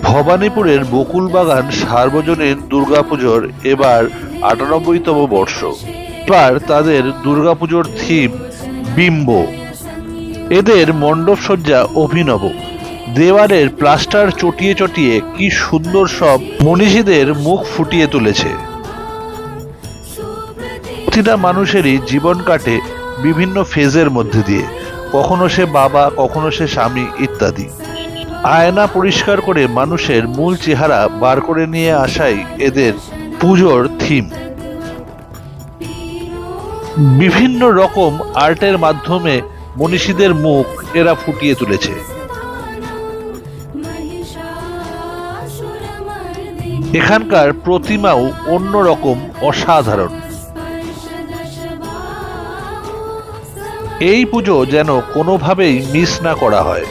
ভবানীপুরের বকুলবাগান সার্বজনীন দুর্গাপুজোর এবার ৯৮তম বর্ষ। এবার তাদের দুর্গাপুজোর থিম বিম্ব। এদের মণ্ডপসজ্জা অভিনব। দেওয়ালের প্লাস্টার চটিয়ে চটিয়ে কি সুন্দর সব মনীষীদের মুখ ফুটিয়ে তুলেছে। প্রতিটা মানুষেরই জীবন কাটে বিভিন্ন ফেজের মধ্যে দিয়ে, কখনো সে বাবা, কখনো সে স্বামী ইত্যাদি। আয়না পরিষ্কার করে মানুষের মূল চেহারা বার করে নিয়ে আসাই এদের পুজোর থিম। বিভিন্ন রকম আর্টের মাধ্যমে মনীষীদের মুখ এরা ফুটিয়ে তুলেছে। এখানকার প্রতিমাও অন্যরকম, অসাধারণ। এই পুজো যেন কোনোভাবেই মিস না করা হয়।